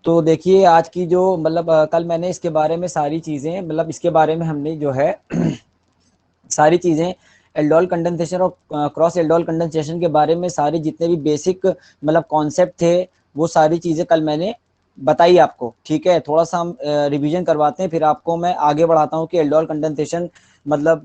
तो देखिए आज की जो मतलब कल मैंने इसके बारे में सारी चीज़ें मतलब इसके बारे में हमने जो है सारी चीज़ें एल्डोल कंडेंसेशन और क्रॉस एल्डोल कंडेंसेशन के बारे में सारे जितने भी बेसिक मतलब कॉन्सेप्ट थे वो सारी चीज़ें कल मैंने बताई आपको। ठीक है, थोड़ा सा हम रिवीजन करवाते हैं, फिर आपको मैं आगे बढ़ाता हूँ कि एल्डोल कंडेंसेशन मतलब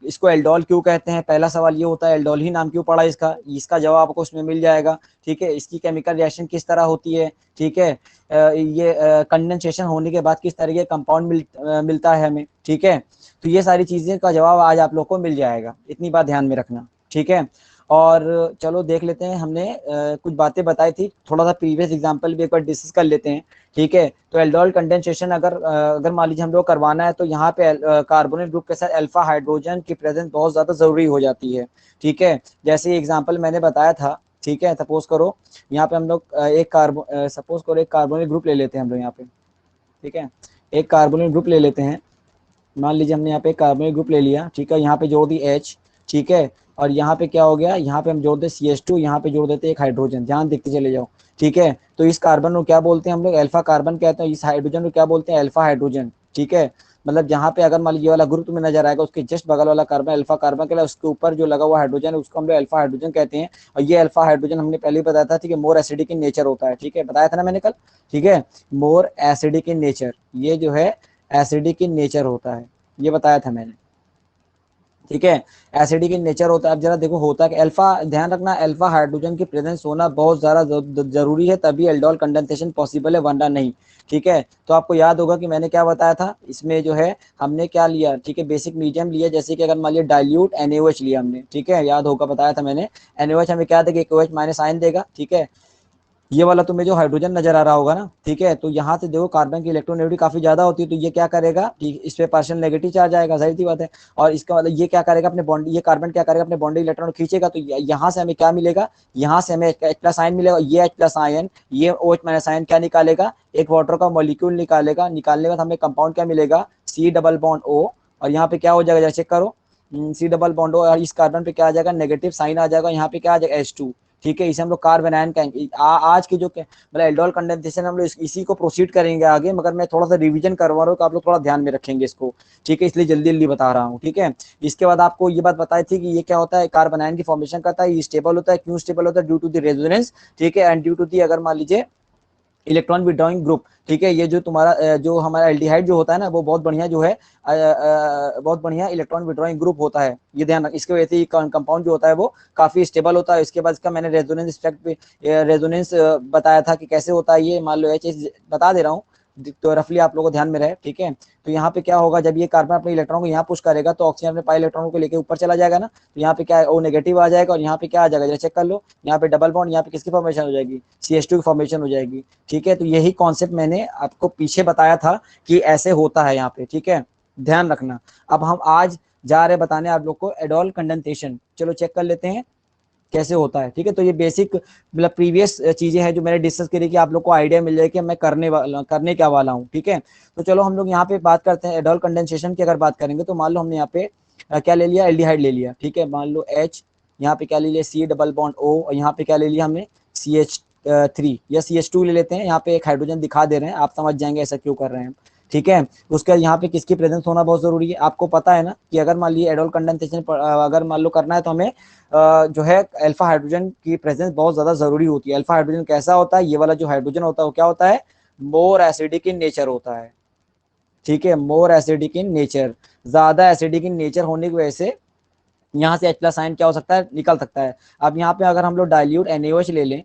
इसको एल्डोल क्यों कहते हैं। पहला सवाल ये होता है एल्डोल ही नाम क्यों पड़ा इसका, इसका जवाब आपको उसमें मिल जाएगा। ठीक है, इसकी केमिकल रिएक्शन किस तरह होती है। ठीक है, ये कंडेंसेशन होने के बाद किस तरह के कंपाउंड मिलता है हमें। ठीक है, तो ये सारी चीज़ें का जवाब आज आप लोग को मिल जाएगा, इतनी बात ध्यान में रखना। ठीक है, और चलो देख लेते हैं, हमने कुछ बातें बताई थी, थोड़ा सा प्रीवियस एग्जांपल भी एक बार डिस्कस कर लेते हैं। ठीक है, तो एल्डोल कंडेंसेशन अगर मान लीजिए हम लोग करवाना है तो यहाँ पे कार्बोनिल ग्रुप के साथ अल्फा हाइड्रोजन की प्रेजेंस बहुत ज़्यादा ज़रूरी हो जाती है। ठीक है, जैसे एग्जाम्पल मैंने बताया था। ठीक है, सपोज करो यहाँ पे हम लोग सपोज करो एक कार्बोनिल ग्रुप ले लेते हैं हम लोग यहाँ पे। ठीक है, एक कार्बोनिल ग्रुप ले लेते हैं। मान लीजिए हमने यहाँ पे कार्बोनिल ग्रुप ले लिया। ठीक है, यहाँ पे जोड़ दी H। ठीक है, और यहाँ पे क्या हो गया, यहाँ पे हम जोड़ दे CH2, यहाँ पे जोड़ देते एक हाइड्रोजन। ध्यान देखते चले जाओ। ठीक है, तो इस कार्बन को क्या बोलते हैं हम लोग, अल्फा कार्बन कहते हैं। इस हाइड्रोजन को क्या बोलते हैं, अल्फा हाइड्रोजन। ठीक है, मतलब जहाँ पे अगर मान लीजिए वाला ग्रुप में नजर आएगा उसके जस्ट बगल वाला कार्बन अल्फा कार्बन के लिए, उसके ऊपर जो लगा हुआ हाइड्रोजन है उसको हम लोग अल्फा हाइड्रोजन कहते हैं। और ये अल्फा हाइड्रोजन हमने पहले ही बताया था। ठीक है, मोर एसिडिक इन नेचर होता है। ठीक है, बताया था ना मैंने कल। ठीक है, मोर एसिडिक इन नेचर, ये जो है एसिडिक इन नेचर होता है, ये बताया था मैंने। ठीक है, एसिडिक इन नेचर होता है। अब जरा देखो होता है कि अल्फा, ध्यान रखना अल्फा हाइड्रोजन की प्रेजेंस होना बहुत ज़्यादा जरूरी है, तभी एल्डोल कंडेंसेशन पॉसिबल है, वरना नहीं। ठीक है, तो आपको याद होगा कि मैंने क्या बताया था इसमें जो है हमने क्या लिया। ठीक है, बेसिक मीडियम लिया, जैसे कि अगर मान लिया डाइल्यूट NaOH लिया हमने। ठीक है, याद होगा बताया था मैंने। NaOH हमें क्या देगा, एक OH माइनस आयन देगा। ठीक है, ये वाला तुम्हें जो हाइड्रोजन नजर आ रहा होगा ना। ठीक है, तो यहाँ से देखो कार्बन की इलेक्ट्रोनेगेटिविटी काफी ज्यादा होती है, तो ये क्या करेगा, ठीक इस पे पार्शियल नेगेटिव चार्ज आएगा, जाहिर सी बात है। और इसका मतलब ये क्या करेगा, अपने बॉन्ड, ये कार्बन क्या करेगा, अपने बॉन्ड इलेक्ट्रॉन खींचेगा, तो यहाँ से हमें क्या मिलेगा, यहाँ से हमें H प्लस आयन मिलेगा। ये H प्लस आयन, ये OH माइनस आयन क्या निकालेगा, एक वाटर का मॉलिक्यूल निकालेगा। निकालने के बाद हमें कंपाउंड क्या मिलेगा, C डबल बॉन्ड O। और यहाँ पे क्या हो जाएगा, चेक करो, C डबल बॉन्ड O, और इस कार्बन पे क्या आ जाएगा, नेगेटिव साइन आ जाएगा। यहाँ पे क्या आ जाएगा, H2। ठीक है, इसे हम लोग कार्बन आयन कहेंगे। आज की जो मतलब एल्डोल कंडेंसेशन हम लोग इसी को प्रोसीड करेंगे आगे, मगर मैं थोड़ा सा रिवीजन करवा रहा हूँ, तो आप लोग थोड़ा ध्यान में रखेंगे इसको। ठीक है, इसलिए जल्दी जल्दी बता रहा हूँ। ठीक है, इसके बाद आपको ये बात बताई थी कि ये क्या होता है, कार्बन आयन की फॉर्मेशन करता है, ये स्टेबल होता है। क्यों स्टेबल होता है, ड्यू टू द रेजोनेंस। ठीक है, एंड ड्यू टू दी अगर मान लीजिए इलेक्ट्रॉन विड्रॉइंग ग्रुप। ठीक है, ये जो तुम्हारा जो हमारा एल्डिहाइड जो होता है ना, वो बहुत बढ़िया जो है बहुत बढ़िया इलेक्ट्रॉन विड्रॉइंग ग्रुप होता है, ये ध्यान रख। इसके वजह से कंपाउंड जो होता है वो काफी स्टेबल होता है। इसके बाद इसका मैंने रेजोनेंस इफेक्ट, रेजोनेंस बताया था कि कैसे होता है ये, मान लो चीज बता दे रहा हूँ, तो रफली आप लोगों को ध्यान में रहे। ठीक है, तो यहाँ पे क्या होगा, जब ये कार्बन अपने इलेक्ट्रॉन को यहाँ पुश करेगा तो ऑक्सीजन अपने पाई इलेक्ट्रॉन को लेकर ऊपर चला जाएगा ना, तो यहाँ पे क्या है, O नेगेटिव आ जाएगा। और यहाँ पे क्या आ जाएगा, जरा चेक कर लो, यहाँ पे डबल बॉन्ड, यहाँ पे किसकी फॉर्मेशन हो जाएगी, CH2 की फॉर्मेशन हो जाएगी। ठीक है, तो यही कॉन्सेप्ट मैंने आपको पीछे बताया था कि ऐसे होता है यहाँ पे। ठीक है, ध्यान रखना। अब हम आज जा रहे बताने आप लोग को एडोल कंडेंसेशन, चलो चेक कर लेते हैं कैसे होता है। ठीक है, तो ये बेसिक मतलब प्रीवियस चीजें हैं जो मैंने डिस्कस करी, कि आप लोग को आइडिया मिल जाए कि मैं करने क्या वाला हूँ। ठीक है, तो चलो हम लोग यहाँ पे बात करते हैं एडोल कंडेंसेशन की। अगर बात करेंगे तो मान लो हमने यहाँ पे क्या ले लिया, एल्डिहाइड ले लिया। ठीक है, मान लो H, यहाँ पे क्या ले लिया, C डबल बॉन्ड O, और यहाँ पे क्या ले लिया हमने, CH3 या CH2 ले लेते हैं। यहाँ पे एक हाइड्रोजन दिखा दे रहे हैं, आप समझ जाएंगे ऐसा क्यों कर रहे हैं। ठीक है, उसके बाद यहाँ पे किसकी प्रेजेंस होना बहुत जरूरी है, आपको पता है ना कि अगर मान लीजिए एडोल कंडेंसेशन अगर मान लो करना है तो हमें जो है अल्फा हाइड्रोजन की प्रेजेंस बहुत ज्यादा जरूरी होती है। अल्फा हाइड्रोजन कैसा होता है, ये वाला जो हाइड्रोजन होता है वो क्या होता है, मोर एसिडिक इन नेचर होता है। ठीक है, मोर एसिडिक इन नेचर, ज्यादा एसिडिक इन नेचर होने की वजह से यहाँ से H प्लस आयन क्या हो सकता है, निकल सकता है। अब यहाँ पे अगर हम लोग डाइल्यूट NaOH ले लें,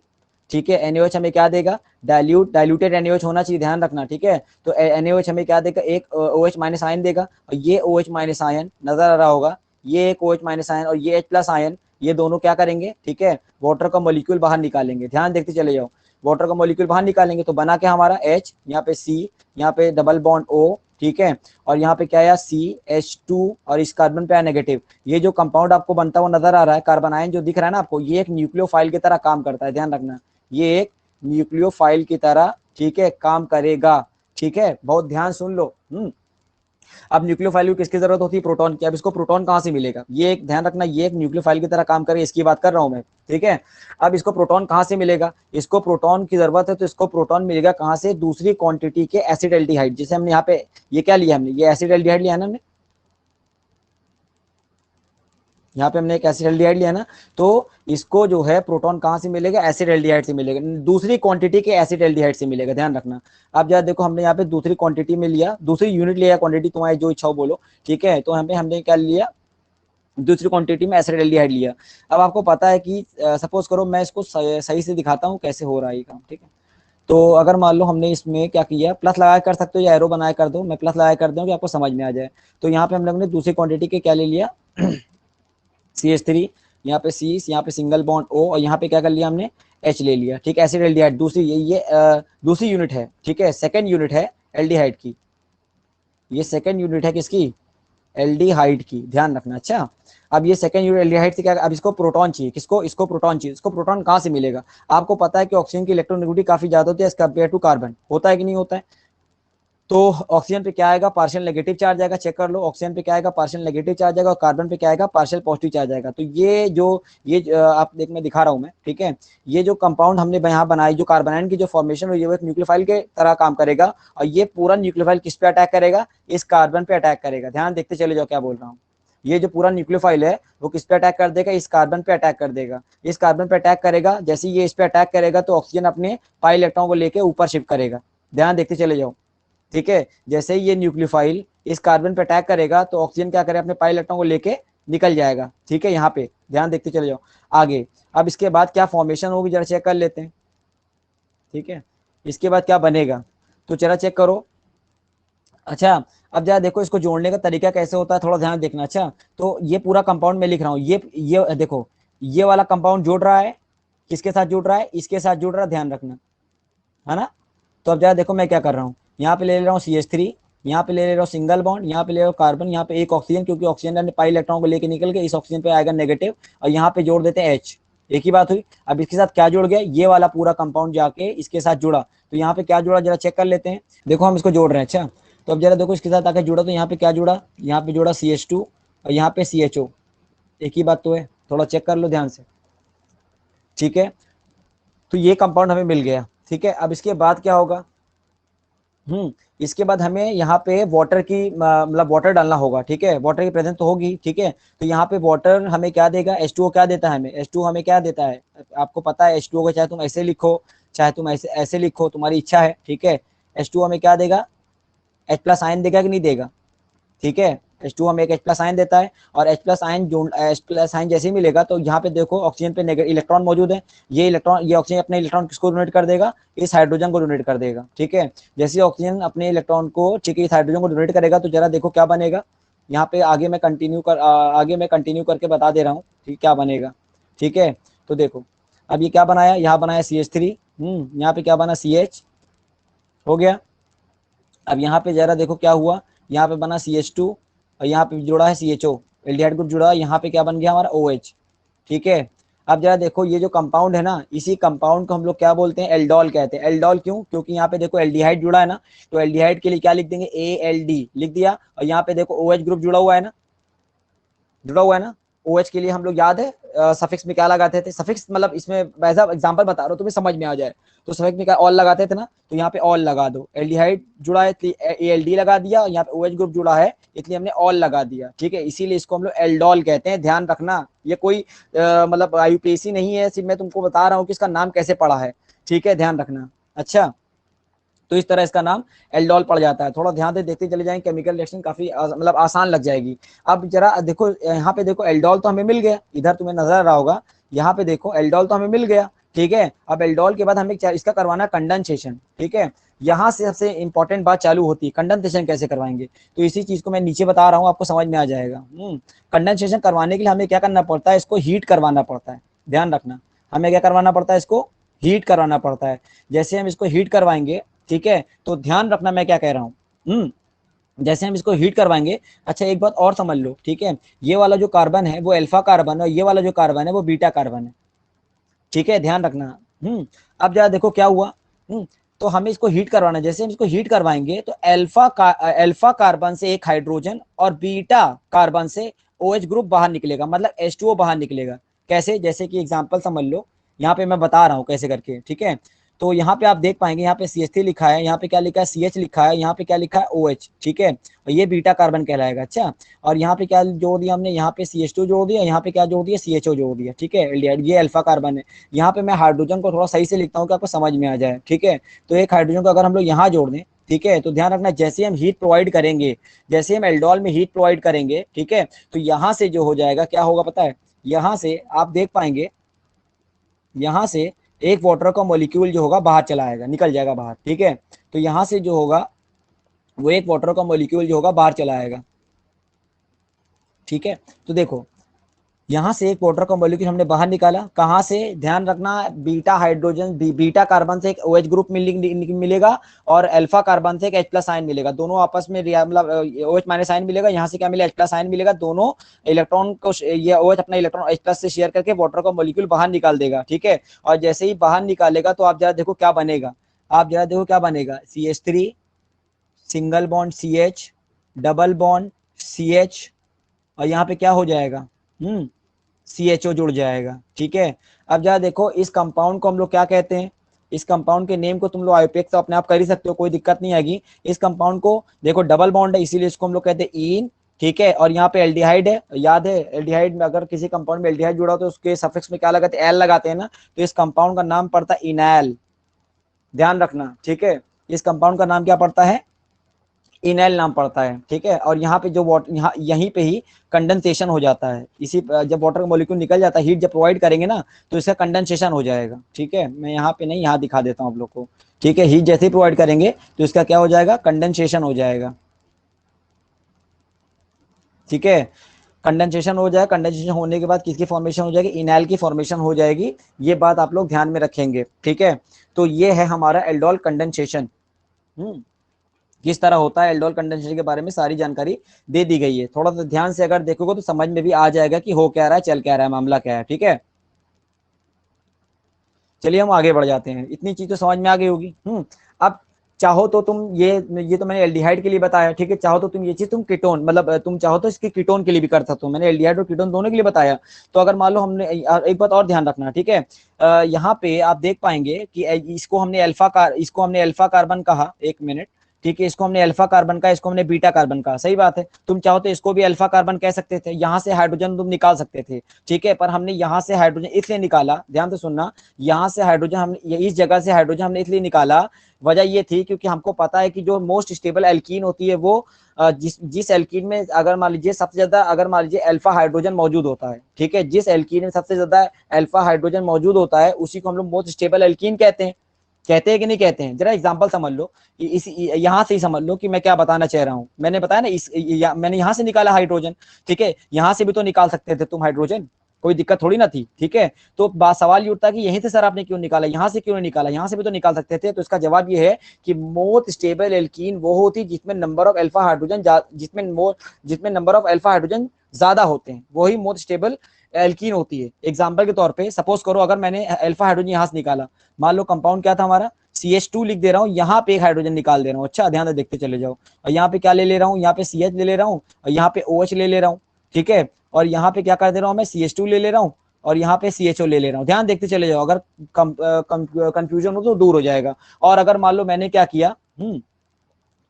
ठीक है, NaOH हमें क्या देगा, डाइल्यूटेड NaOH होना चाहिए, ध्यान रखना। ठीक है, तो NaOH हमें क्या देगा, एक OH माइनस आयन देगा। और ये OH माइनस आयन नजर आ रहा होगा, ये एक OH माइनस आयन और ये H प्लस आयन, ये दोनों क्या करेंगे, ठीक है, वाटर का मॉलिक्यूल बाहर निकालेंगे। ध्यान देखते चले जाओ, वाटर का मॉलिक्यूल बाहर निकालेंगे तो बना क्या हमारा H, यहाँ पे C, यहाँ पे डबल बॉन्ड O। ठीक है, और यहाँ पे क्या आया CH2, और इस कार्बन पे आया नेगेटिव। ये जो कंपाउंड आपको बनता हुआ नजर आ रहा है, कार्बन आयन जो दिख रहा है ना आपको, ये एक न्यूक्लियोफाइल की तरह काम करता है, ध्यान रखना, ये एक न्यूक्लियोफाइल की तरह, ठीक है, काम करेगा। ठीक है, बहुत ध्यान सुन लो। अब न्यूक्लियोफाइल को किसकी जरूरत होती है? प्रोटॉन की। अब इसको प्रोटॉन कहाँ से मिलेगा? ये एक ध्यान रखना, ये एक न्यूक्लियोफाइल की तरह काम करे, इसकी बात कर रहा हूं मैं, ठीक है। अब इसको प्रोटॉन कहाँ से मिलेगा? इसको प्रोटॉन की जरूरत है, तो इसको प्रोटॉन मिलेगा कहाँ से? दूसरी क्वांटिटी के एसिड एल्डिहाइड। जैसे हमने यहाँ पे ये क्या लिया, हमने ये एसिड एल्डिहाइड लिया ना, हमने यहाँ पे हमने एक एसिड एल्डिहाइड लिया ना, तो इसको जो है प्रोटॉन कहाँ से मिलेगा? एसिड एल्डिहाइड से मिलेगा, दूसरी क्वांटिटी के एसिड एल्डिहाइड से मिलेगा, ध्यान रखना। अब जरा देखो, हमने यहाँ पे दूसरी क्वांटिटी में लिया, दूसरी यूनिट लिया, क्वांटिटी तुम्हारी जो इच्छा हो बोलो, ठीक है। तो हमें हमने क्या लिया? दूसरी क्वांटिटी में एसिड एल्डिहाइड लिया। अब आपको पता है कि सपोज करो मैं इसको सही से दिखाता हूँ कैसे हो रहा है ये काम, ठीक है। तो अगर मान लो हमने इसमें क्या किया, प्लस लगाया कर सकते हो या एरो बनाया कर दो, मैं प्लस लगाया कर दूं कि आपको समझ में आ जाए। तो यहाँ पे हम लोग ने दूसरी क्वांटिटी के क्या ले लिया? CH3, यहाँ पे C, यहाँ पे सिंगल बॉन्ड O, और यहाँ पे क्या कर लिया हमने? H ले लिया, ठीक है। एसिड एल्डिहाइड दूसरी, ये दूसरी यूनिट है, ठीक है, सेकंड यूनिट है एल्डिहाइड की, ये सेकंड यूनिट है किसकी? एल्डिहाइड की, ध्यान रखना। अच्छा, अब ये सेकंड यूनिट एल्डिहाइड से क्या, अब इसको प्रोटॉन चाहिए, किसको? इसको प्रोटॉन चाहिए। इसको प्रोटॉन कहाँ से मिलेगा? आपको पता है कि ऑक्सीजन की इलेक्ट्रोनेगेटिविटी काफी ज्यादा होती है एज कम्पेयर टू कार्बन, होता है कि नहीं होता है? तो ऑक्सीजन पे क्या आएगा? पार्शियल नेगेटिव चार्ज आएगा, चेक कर लो। ऑक्सीजन पे क्या आएगा? पार्शियल नेगेटिव चार्ज आएगा, और कार्बन पे क्या आएगा? पार्शियल पॉजिटिव चार्ज आएगा। तो आप देख, मैं दिखा रहा हूं मैं, ठीक है। ये जो कंपाउंड हमने यहाँ बनाई, जो कार्बोनाइन की जो फॉर्मेशन हुई है, वो एक न्यूक्लियोफाइल के तरह काम करेगा, और ये पूरा न्यूक्लियोफाइल किस पे अटैक करेगा? इस कार्बन पे अटैक करेगा। ध्यान देखते चले जाओ क्या बोल रहा हूँ। ये जो पूरा न्यूक्लियोफाइल है वो किस पे अटैक कर देगा? इस कार्बन पे अटैक कर देगा। इस कार्बन पे अटैक करेगा, जैसे ये इस पे अटैक करेगा तो ऑक्सीजन अपने पाई इलेक्ट्रॉन को लेके ऊपर शिफ्ट करेगा। ध्यान देखते चले जाओ, ठीक है। जैसे ही ये न्यूक्लियोफाइल इस कार्बन पे अटैक करेगा तो ऑक्सीजन क्या करे? अपने पाई इलेक्ट्रॉन को लेके निकल जाएगा, ठीक है। यहाँ पे ध्यान देखते चले जाओ आगे। अब इसके बाद क्या फॉर्मेशन होगी, जरा चेक कर लेते हैं, ठीक है। इसके बाद क्या बनेगा, तो जरा चेक करो। अच्छा, अब जरा देखो इसको जोड़ने का तरीका कैसे होता है, थोड़ा ध्यान देखना। अच्छा, तो ये पूरा कंपाउंड मैं लिख रहा हूँ, ये देखो, ये वाला कंपाउंड जुड़ रहा है, किसके साथ जुड़ रहा है? इसके साथ जुड़ रहा है, ध्यान रखना, है ना। तो अब जरा देखो मैं क्या कर रहा हूँ, यहाँ पे ले रहा हूँ CH3, यहाँ पे ले रहा हूँ सिंगल बॉन्ड, यहाँ पे ले रहा हूँ कार्बन, यहाँ पे एक ऑक्सीजन, क्योंकि ऑक्सीजन ने पाई इलेक्ट्रॉन को लेके निकल गए, इस ऑक्सीजन पे आएगा नेगेटिव, और यहाँ पे जोड़ देते हैं H। एक ही बात हुई। अब इसके साथ क्या जुड़ गया? ये वाला पूरा कंपाउंड जाके इसके साथ जुड़ा, तो यहाँ पे क्या जुड़ा जरा चेक कर लेते हैं। देखो हम इसको जोड़ रहे हैं। अच्छा, तो अब जरा देखो इसके साथ आके जुड़ा, तो यहाँ पे क्या जुड़ा? यहाँ पे जुड़ा CH2, और यहाँ पे CHO। एक ही बात तो है, थोड़ा चेक कर लो ध्यान से, ठीक है। तो ये कंपाउंड हमें मिल गया, ठीक है। अब इसके बाद क्या होगा? इसके बाद हमें यहाँ पे वाटर की मतलब वाटर डालना होगा, ठीक है। वाटर की प्रेजेंस तो होगी, ठीक है। तो यहाँ पे वाटर हमें क्या देगा? H2O क्या देता है हमें? H2O हमें क्या देता है? आपको पता है H2O को चाहे तुम ऐसे लिखो, चाहे तुम ऐसे ऐसे लिखो, तुम्हारी इच्छा है, ठीक है। H2O हमें क्या देगा? H+ आयन देगा कि नहीं देगा? ठीक है, H2 हमें एक H+ आयन देता है, और H+ आयन जो H+ आयन जैसे ही मिलेगा तो यहाँ पे देखो ऑक्सीजन पे इलेक्ट्रॉन मौजूद है। ये ऑक्सीजन अपने इलेक्ट्रॉन किसको डोनेट कर देगा? इस हाइड्रोजन को डोनेट कर देगा, ठीक है। जैसे ही ऑक्सीजन अपने इलेक्ट्रॉन को, ठीक है, इस हाइड्रोजन को डोनेट करेगा, तो जरा देखो क्या बनेगा। यहाँ पे आगे मैं कंटिन्यू करके बता दे रहा हूँ, ठीक, क्या बनेगा, ठीक है। तो देखो अब ये क्या बनाया, यहाँ बनाया CH3, यहाँ पे क्या बना? CH हो गया। अब यहाँ पे जरा देखो क्या हुआ, यहाँ पे बना CH2, और यहाँ पे जुड़ा है CHO, एल्डिहाइड ग्रुप जुड़ा है, यहाँ पे क्या बन गया हमारा? OH, ठीक है। अब जरा देखो ये जो कंपाउंड है ना, इसी कंपाउंड को हम लोग क्या बोलते हैं? एल्डोल कहते हैं। एल्डोल क्यों? क्योंकि यहाँ पे देखो एल्डिहाइड जुड़ा है ना, तो एल्डिहाइड के लिए क्या लिख देंगे? ALD लिख दिया, और यहाँ पे देखो OH ग्रुप जुड़ा हुआ है ना, जुड़ा हुआ है ना। OH के लिए हम लोग याद है सफिक्स में क्या लगाते थे? सफिक्स मतलब इसमें ऐसा एग्जांपल बता रहा हूँ तुम्हें समझ में आ जाए, तो सफिक्स में क्या ऑल लगाते थे ना, तो यहाँ पे ऑल लगा दो। एल्डिहाइड जुड़ा है ALD लगा दिया, और यहाँ पे OH ग्रुप जुड़ा है इसलिए हमने ऑल लगा दिया, ठीक है। इसीलिए इसको हम लोग एल्डोल कहते हैं, ध्यान रखना। ये कोई मतलब IUPAC नहीं है, सिर्फ मैं तुमको बता रहा हूँ कि इसका नाम कैसे पड़ा है, ठीक है, ध्यान रखना। अच्छा, तो इस तरह इसका नाम एल्डोल पड़ जाता है। थोड़ा ध्यान से देखते चले जाएंगे, केमिकल रिएक्शन काफी मतलब आसान लग जाएगी। अब जरा देखो यहाँ पे देखो एल्डोल तो हमें मिल गया, इधर तुम्हें नजर आ रहा होगा, यहाँ पे देखो एल्डोल तो हमें मिल गया, ठीक है। अब एल्डोल के बाद हमें इसका करवाना कंडेंसेशन, ठीक है। यहाँ से सबसे इंपॉर्टेंट बात चालू होती है, कंडेंसेशन कैसे करवाएंगे, तो इसी चीज को मैं नीचे बता रहा हूँ, आपको समझ में आ जाएगा। कंडेंसेशन करवाने के लिए हमें क्या करना पड़ता है? इसको हीट करवाना पड़ता है, ध्यान रखना। हमें क्या करवाना पड़ता है? इसको हीट करवाना पड़ता है। जैसे हम इसको हीट करवाएंगे, ठीक है, तो ध्यान रखना मैं क्या कह रहा हूँ। जैसे हम इसको हीट करवाएंगे, अच्छा एक बात और समझ लो, ठीक है, ये वाला जो कार्बन है वो अल्फा कार्बन है, और ये वाला जो कार्बन है वो बीटा कार्बन है, ठीक है, ध्यान रखना। अब जरा देखो क्या हुआ। तो हमें इसको हीट करवाना है। जैसे हम इसको हीट करवाएंगे तो अल्फा कार्बन से एक हाइड्रोजन और बीटा कार्बन से OH ग्रुप बाहर निकलेगा, मतलब H2O बाहर निकलेगा। कैसे? जैसे कि एग्जांपल समझ लो, यहाँ पे मैं बता रहा हूँ कैसे करके, ठीक है। तो यहाँ पे आप देख पाएंगे, यहाँ पे CH3 लिखा है, यहाँ पे क्या लिखा है, CH लिखा है, यहाँ पे क्या लिखा है, OH, ठीक है। और ये बीटा कार्बन कहलाएगा। अच्छा, और यहाँ पे क्या जोड़ दिया हमने, यहाँ पे CH2 जोड़ दिया, यहाँ पे क्या जोड़ दिया, CHO जोड़ दिया, ठीक है। एल्डिहाइड, ये अल्फा कार्बन है। यहाँ पे मैं हाइड्रोजन को थोड़ा सही से लिखता हूँ कि आपको समझ में आ जाए, ठीक है। तो एक हाइड्रोजन को अगर हम लोग यहाँ जोड़ दें, ठीक है, तो ध्यान रखना, जैसे हम हीट प्रोवाइड करेंगे, जैसे हम एल्डोल में हीट प्रोवाइड करेंगे, ठीक है, तो यहाँ से जो हो जाएगा, क्या होगा पता है, यहाँ से आप देख पाएंगे, यहाँ से एक वाटर का मॉलिक्यूल जो होगा बाहर चला आएगा, निकल जाएगा बाहर, ठीक है। तो यहाँ से जो होगा वो एक वाटर का मॉलिक्यूल जो होगा बाहर चला आएगा, ठीक है। तो देखो, यहाँ से एक वाटर का मॉलिक्यूल हमने बाहर निकाला, कहाँ से, ध्यान रखना, बीटा हाइड्रोजन, बीटा कार्बन से एक OH ग्रुप मिलेगा और अल्फा कार्बन से एक H+ आयन मिलेगा, दोनों आपस में मतलब OH- आयन मिलेगा, यहाँ से क्या मिलेगा, H+ आयन मिलेगा, दोनों इलेक्ट्रॉन को, ये OH अपना इलेक्ट्रॉन H+ से शेयर करके वाटर का मॉलिक्यूल बाहर निकाल देगा, ठीक है। और जैसे ही बाहर निकालेगा तो आप जरा देखो क्या बनेगा, आप जरा देखो क्या बनेगा, CH3 single bond CH, double bond CH, और यहाँ पे क्या हो जाएगा, CHO जुड़ जाएगा, ठीक है। अब जरा देखो, इस कंपाउंड को हम लोग क्या कहते हैं, इस कंपाउंड के नेम को तुम लोग आईयूपीएक्स तो अपने आप कर ही सकते हो, कोई दिक्कत नहीं आएगी। इस कंपाउंड को देखो, डबल बॉन्ड है, इसीलिए इसको हम लोग कहते हैं ईन, ठीक है। और यहाँ पे एल्डिहाइड है, याद है एल्डिहाइड में, अगर किसी कंपाउंड में एल्डिहाइड जुड़ा हो तो उसके सफिक्स में क्या लगाते हैं, एल लगाते हैं ना, तो इस कंपाउंड का नाम पड़ता है इनैल, ध्यान रखना, ठीक है। इस कंपाउंड का नाम क्या पड़ता है, इनैल नाम पड़ता है, ठीक है। और यहाँ पे जो वाटर, यहाँ यहीं पे ही कंडेंसेशन हो जाता है, इसी जब वाटर का मॉलिक्यूल निकल जाता है, हीट जब प्रोवाइड करेंगे ना तो इसका कंडेंसेशन हो जाएगा, ठीक है। मैं यहाँ पे नहीं, यहाँ दिखा देता हूँ आप लोग को, ठीक है। हीट जैसे ही प्रोवाइड करेंगे तो इसका क्या हो जाएगा, कंडेंसेशन हो जाएगा, ठीक है। कंडेंसेशन हो जाएगा, कंडेंसेशन होने के बाद किसकी फॉर्मेशन हो जाएगी, इनैल की फॉर्मेशन हो जाएगी। ये बात आप लोग ध्यान में रखेंगे, ठीक है। तो ये है हमारा एल्डोल कंडेंसेशन। किस तरह होता है एल्डोल कंडेंसेशन के बारे में सारी जानकारी दे दी गई है। थोड़ा सा ध्यान से अगर देखोगे तो समझ में भी आ जाएगा कि हो क्या रहा है, चल क्या रहा है, मामला क्या है, ठीक है। चलिए हम आगे बढ़ जाते हैं, इतनी चीज तो समझ में आ गई होगी। अब चाहो तो तुम ये तो मैंने एल्डिहाइड के लिए बताया, ठीक है। चाहो तो तुम ये चीज तुम कीटोन, मतलब तुम चाहो तो इसके कीटोन के लिए भी कर सकते हो, मैंने एल्डिहाइड और कीटोन दोनों के लिए बताया। तो अगर मान लो हमने, एक बात और ध्यान रखना, ठीक है। यहाँ पे आप देख पाएंगे कि इसको हमने अल्फा कार्बन कहा, एक मिनट, ठीक है। इसको हमने अल्फा कार्बन का, इसको हमने बीटा कार्बन का, सही बात है। तुम चाहो तो इसको भी अल्फा कार्बन कह सकते थे, यहाँ से हाइड्रोजन तुम निकाल सकते थे, ठीक है। पर हमने यहाँ से हाइड्रोजन इसलिए निकाला, ध्यान से सुनना, यहाँ से हाइड्रोजन हमने, इस जगह से हाइड्रोजन हमने इसलिए निकाला, वजह ये थी क्योंकि हमको पता है कि जो मोस्ट स्टेबल एल्कीन होती है वो जिस एल्कीन में अगर मान लीजिए सबसे ज्यादा, अगर मान लीजिए अल्फा हाइड्रोजन मौजूद होता है, ठीक है, जिस एल्कीन में सबसे ज्यादा अल्फा हाइड्रोजन मौजूद होता है उसी को हम लोग मोस्ट स्टेबल एल्कीन कहते हैं। कहते हैं कि नहीं कहते हैं, जरा एग्जांपल समझ लो, इस यहाँ से ही समझ लो कि मैं क्या बताना चाह रहा हूँ। मैंने बताया ना, मैंने यहाँ से निकाला हाइड्रोजन, ठीक है। यहाँ से भी तो निकाल सकते थे तुम हाइड्रोजन, कोई दिक्कत थोड़ी ना थी, ठीक है। तो बात, सवाल ये उठता है कि यहीं से सर आपने क्यों निकाला, यहाँ से क्यों नहीं निकाला, यहाँ से भी तो निकाल सकते थे। तो इसका जवाब ये है कि मोस्ट स्टेबल एल्कीन वो होती जिसमें नंबर ऑफ अल्फा हाइड्रोजन, जिसमें नंबर ऑफ अल्फा हाइड्रोजन ज्यादा होते हैं, वही मोस्ट स्टेबल एल्कीन होती है। एग्जाम्पल के तौर पे सपोज करो, अगर मैंने अल्फा हाइड्रोजन यहाँ से निकाला, मान लो कंपाउंड क्या था हमारा, CH2 लिख दे रहा हूँ, यहाँ पे एक हाइड्रोजन निकाल दे रहा हूँ, अच्छा ध्यान से देखते चले जाओ। और यहाँ पे क्या ले रहा हूँ, यहाँ पे CH ले रहा हूँ, और यहाँ पे OH ले रहा हूँ, ठीक है। और यहाँ पे क्या कर दे रहा हूँ, मैं CH2 ले रहा हूँ, और यहाँ पे CHO ले रहा हूँ। ध्यान देखते चले जाओ, अगर कंफ्यूजन हो तो दूर हो जाएगा। और अगर मान लो मैंने क्या किया,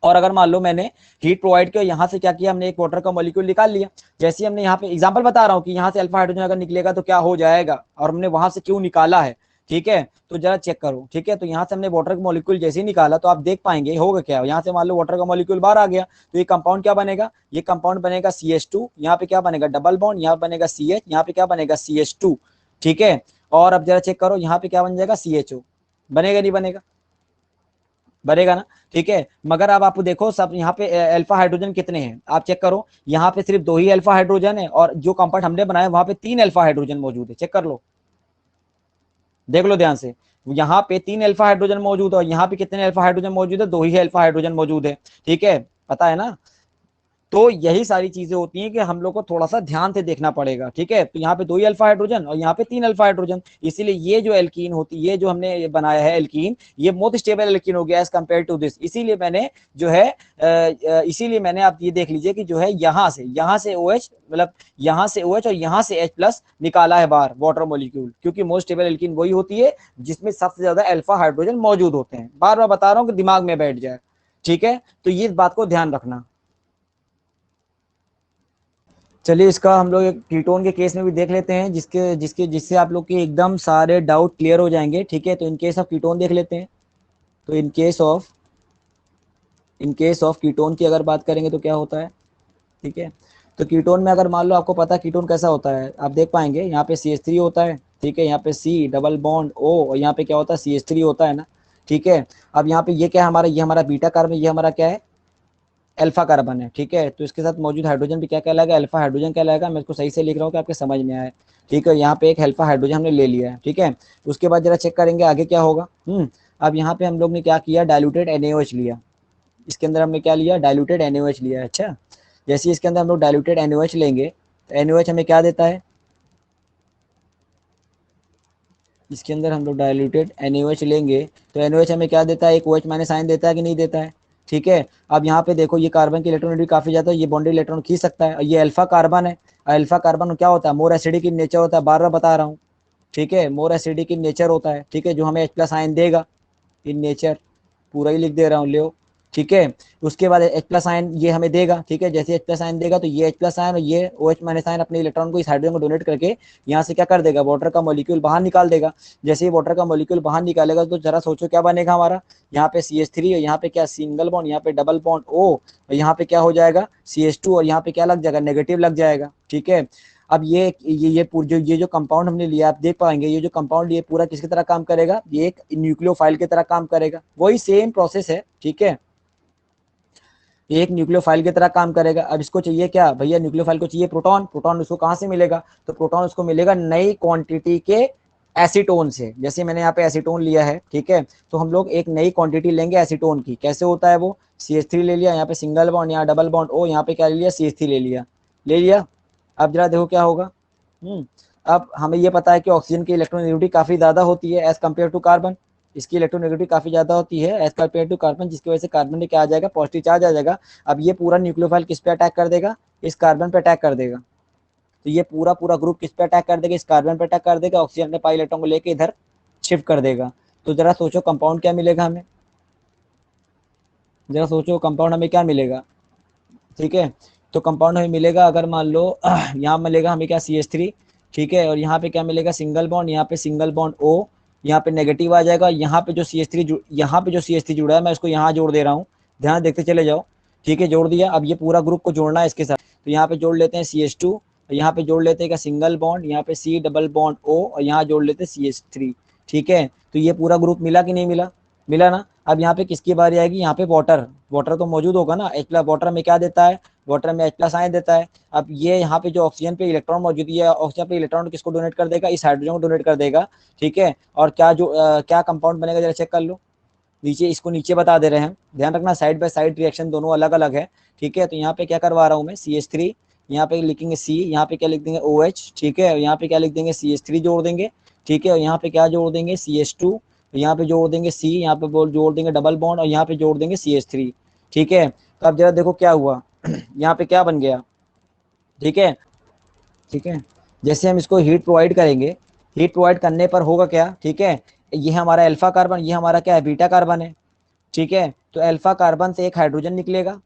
और अगर मान लो मैंने हीट प्रोवाइड किया, यहाँ से क्या किया हमने, एक वाटर का मॉलिक्यूल निकाल लिया। जैसे हमने यहाँ पे एग्जांपल बता रहा हूँ कि यहाँ से अल्फा हाइड्रोजन अगर निकलेगा तो क्या हो जाएगा, और हमने वहां से क्यों निकाला है, ठीक है। तो जरा चेक करो, ठीक है। तो यहाँ से हमने वाटर का मॉलिक्यूल जैसे ही निकाला तो आप देख पाएंगे होगा क्या, यहाँ से मान लो वाटर का मॉलिक्यूल बाहर आ गया, तो ये कंपाउंड क्या बनेगा, ये कंपाउंड बनेगा CH2, यहाँ पे क्या बनेगा, डबल बॉन्ड, यहाँ बनेगा CH, यहाँ पे क्या बनेगा, CH2, ठीक है। और अब जरा चेक करो, यहाँ पे क्या बन जाएगा, CHO, बनेगा नहीं बनेगा, बनेगा ना, ठीक है। मगर अब आप देखो, सब यहाँ पे अल्फा हाइड्रोजन कितने हैं, आप चेक करो, यहाँ पे सिर्फ 2 ही अल्फा हाइड्रोजन है, और जो कंपाउंड हमने बनाया वहां पे 3 अल्फा हाइड्रोजन मौजूद है, चेक कर लो, देख लो ध्यान से। यहाँ पे 3 अल्फा हाइड्रोजन मौजूद है, और यहाँ पे कितने अल्फा हाइड्रोजन मौजूद है, 2 ही अल्फा हाइड्रोजन मौजूद है, ठीक है, पता है ना। तो यही सारी चीजें होती हैं कि हम लोग को थोड़ा सा ध्यान से देखना पड़ेगा, ठीक है। तो यहाँ पे 2 ही अल्फा हाइड्रोजन और यहाँ पे 3 अल्फा हाइड्रोजन, इसीलिए ये जो एल्कीन होती है, ये जो हमने ये बनाया है एल्कीन, ये मोस्ट स्टेबल एल्कीन हो गया एज कम्पेयर टू दिस। इसीलिए मैंने जो है इसीलिए मैंने, आप ये देख लीजिए कि जो है यहाँ से OH, मतलब यहाँ से OH और यहाँ से H प्लस निकाला है बाहर वाटर मॉलिक्यूल, क्योंकि मोस्ट स्टेबल एल्कीन वही होती है जिसमें सबसे ज्यादा अल्फा हाइड्रोजन मौजूद होते हैं। बार बार बता रहा हूँ कि दिमाग में बैठ जाए, ठीक है। तो ये बात को ध्यान रखना। चलिए इसका हम लोग एक कीटोन के केस में भी देख लेते हैं, जिससे आप लोग के एकदम सारे डाउट क्लियर हो जाएंगे, ठीक है। तो इन केस ऑफ कीटोन देख लेते हैं। तो इन केस ऑफ कीटोन की अगर बात करेंगे तो क्या होता है, ठीक है। तो कीटोन में अगर मान लो आपको पता है कीटोन कैसा होता है, आप देख पाएंगे यहाँ पे CH3 होता है, ठीक है। यहाँ पे C डबल बॉन्ड O और यहाँ पे क्या होता है CH3 होता है ना, ठीक है। अब यहाँ पे ये क्या है हमारा, ये हमारा बीटा कार्बन, ये हमारा क्या है अल्फा कार्बन है, ठीक है। तो इसके साथ मौजूद हाइड्रोजन भी क्या कहलाएगा, अल्फा हाइड्रोजन कहलाएगा। मैं इसको सही से लिख रहा हूँ कि आपके समझ में आए, ठीक है। यहाँ पे एक अल्फा हाइड्रोजन हमने ले लिया है, ठीक है। उसके बाद जरा चेक करेंगे आगे क्या होगा। अब यहाँ पे हम लोग ने क्या किया, डाइल्यूटेड NaOH लिया। इसके अंदर हमने क्या लिया, डाइल्यूटेड NaOH लिया। अच्छा, जैसे इसके अंदर हम लोग डाइल्यूटेड NaOH लेंगे तो NaOH हमें क्या देता है, इसके अंदर हम लोग डाइल्यूटेड NaOH लेंगे तो NaOH हमें क्या देता है, एक OH माइनस आयन देता है कि नहीं देता है, ठीक है। अब यहाँ पे देखो ये कार्बन की इलेक्ट्रॉनिटी काफी ज्यादा है, ये बॉन्डेड इलेक्ट्रॉन खींच सकता है। और ये अल्फा कार्बन है, अल्फा कार्बन क्या होता है, मोर एसिडिक इन नेचर होता है, बार बार बता रहा हूँ, ठीक है। मोर एसिडिक इन नेचर होता है, ठीक है, जो हमें H प्लस आयन देगा इन नेचर, पूरा ही लिख दे रहा हूँ लियो, ठीक है। उसके बाद H प्लस आयन ये हमें देगा, ठीक है। जैसे H प्लस आयन देगा तो ये H प्लस आयन और ये OH माइनस आयन अपने इलेक्ट्रॉन को इस हाइड्रोजन को डोनेट करके यहाँ से क्या कर देगा, वाटर का मॉलिक्यूल बाहर निकाल देगा। जैसे ही वाटर का मॉलिक्यूल बाहर निकालेगा तो जरा सोचो क्या बनेगा हमारा, यहाँ पे CH3 और यहाँ पे क्या सिंगल बॉन्ड, यहाँ पे डबल बॉन्ड O और यहाँ पे क्या हो जाएगा CH2 और यहाँ पे क्या लग जाएगा, नेगेटिव लग जाएगा, ठीक है। अब ये जो कंपाउंड हमने लिया, आप देख पाएंगे ये जो कंपाउंड ये पूरा किसकी तरह काम करेगा, ये एक न्यूक्लियोफाइल की तरह काम करेगा। वही सेम प्रोसेस है, ठीक है। ये एक न्यूक्लियोफाइल की तरह काम करेगा। अब इसको चाहिए क्या भैया, न्यूक्लियोफाइल को चाहिए प्रोटॉन। प्रोटॉन उसको कहाँ से मिलेगा, तो प्रोटॉन उसको मिलेगा नई क्वांटिटी के एसीटोन से। जैसे मैंने यहाँ पे एसीटोन लिया है, ठीक है। तो हम लोग एक नई क्वांटिटी लेंगे एसीटोन की। कैसे होता है वो, CH3 ले लिया, यहाँ पे सिंगल बॉन्ड, यहाँ डबल बॉन्ड O, यहाँ पे क्या ले लिया CH3 ले लिया। अब जरा देखो क्या होगा। अब हमें ये पता है कि ऑक्सीजन की इलेक्ट्रोनेगेटिविटी काफी ज्यादा होती है एज कम्पेयर टू कार्बन। इसकी इलेक्ट्रोनेगेटिविटी काफी ज्यादा होती है एज कम्पेयर टू कार्बन, जिसकी वजह से कार्बन में क्या आ जाएगा, पॉजिटिव चार्ज आ जाएगा। अब ये पूरा न्यूक्लियोफाइल किस पे अटैक कर देगा, इस कार्बन पे अटैक कर देगा। तो ये पूरा पूरा ग्रुप किस पे अटैक कर देगा, इस कार्बन पे अटैक कर देगा। ऑक्सीजन अपने पाई इलेक्ट्रॉन को लेके इधर शिफ्ट कर देगा। तो जरा सोचो कंपाउंड क्या मिलेगा हमें, जरा सोचो कंपाउंड हमें क्या मिलेगा, ठीक है। तो कंपाउंड हमें मिलेगा, अगर मान लो यहाँ मिलेगा हमें क्या CH3, ठीक है। और यहाँ पे क्या मिलेगा, सिंगल बॉन्ड, यहाँ पे सिंगल बॉन्ड O, यहाँ पे नेगेटिव आ जाएगा। यहाँ पे जो CH3 जुड़ा है मैं इसको यहाँ जोड़ दे रहा हूँ, ध्यान देखते चले जाओ, ठीक है। जोड़ दिया। अब ये पूरा ग्रुप को जोड़ना है इसके साथ, तो यहाँ पे जोड़ लेते हैं CH2, यहाँ पे जोड़ लेते हैं क्या सिंगल बॉन्ड, यहाँ पे C डबल बॉन्ड O और यहाँ जोड़ लेते हैं CH3, ठीक है। तो ये पूरा ग्रुप मिला कि नहीं मिला, मिला ना। अब यहाँ पे किसकी बारी आएगी, यहाँ पे वाटर, वाटर तो मौजूद होगा ना। H प्लस वाटर में क्या देता है, वाटर में H प्लस आयन देता है। अब ये यहाँ पे जो ऑक्सीजन पे इलेक्ट्रॉन मौजूद है, ऑक्सीजन पे इलेक्ट्रॉन किसको डोनेट कर देगा, इस हाइड्रोजन को डोनेट कर देगा, ठीक है। और क्या कंपाउंड बनेगा जरा चेक कर लो, नीचे इसको नीचे बता दे रहे हैं, ध्यान रखना साइड बाय साइड रिएक्शन दोनों अलग अलग है, ठीक है। तो यहाँ पे क्या करवा रहा हूँ मैं, CH3, यहाँ पे लिखेंगे C, यहाँ पे क्या लिख देंगे OH, ठीक है। और यहाँ पे क्या लिख देंगे CH3 जोड़ देंगे, ठीक है। और यहाँ पे क्या जोड़ देंगे CH2, यहाँ पे जोड़ देंगे C, यहाँ पे बोल जोड़ देंगे डबल बॉन्ड और यहाँ पे जोड़ देंगे CH3, ठीक है। तो अब जरा देखो क्या हुआ यहाँ पे क्या बन गया, ठीक है, ठीक है। जैसे हम इसको हीट प्रोवाइड करेंगे, हीट प्रोवाइड करने पर होगा क्या, ठीक है। ये हमारा अल्फा कार्बन, ये हमारा क्या है बीटा कार्बन है, ठीक है। तो अल्फा कार्बन से एक हाइड्रोजन निकलेगा,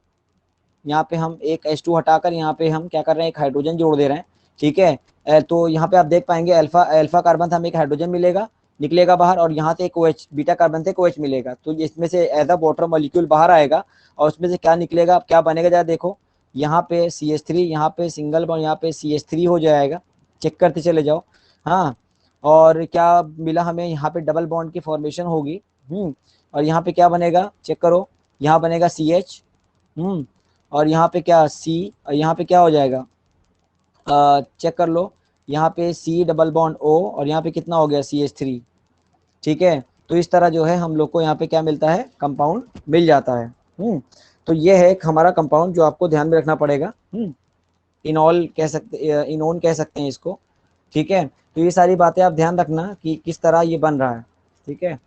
यहाँ पे हम एक H2 हटाकर यहाँ पे हम क्या कर रहे हैं, एक हाइड्रोजन जोड़ दे रहे हैं, ठीक है। तो यहाँ पे आप देख पाएंगे अल्फा अल्फा कार्बन से हमें एक हाइड्रोजन मिलेगा, निकलेगा बाहर, और यहाँ से एक OH, बीटा कार्बन से एक OH मिलेगा। तो इसमें से एज अ वाटर मॉलिक्यूल बाहर आएगा और उसमें से क्या निकलेगा, क्या बनेगा जरा देखो। यहाँ पे CH3, यहाँ पे सिंगल बॉन्ड, यहाँ पे CH3 हो जाएगा, चेक करते चले जाओ। हाँ, और क्या मिला हमें, यहाँ पे डबल बॉन्ड की फॉर्मेशन होगी। और यहाँ पे क्या बनेगा चेक करो, यहाँ बनेगा CH, और यहाँ पे क्या C, और यहाँ पे क्या हो जाएगा, चेक कर लो, यहाँ पे C डबल बॉन्ड O और यहाँ पे कितना हो गया CH3, ठीक है। तो इस तरह जो है हम लोग को यहाँ पे क्या मिलता है, कंपाउंड मिल जाता है। तो ये है एक हमारा कंपाउंड जो आपको ध्यान में रखना पड़ेगा। इनॉल कह सकते, इनोन कह सकते हैं इसको। ठीक है, तो ये सारी बातें आप ध्यान रखना कि किस तरह ये बन रहा है। ठीक है।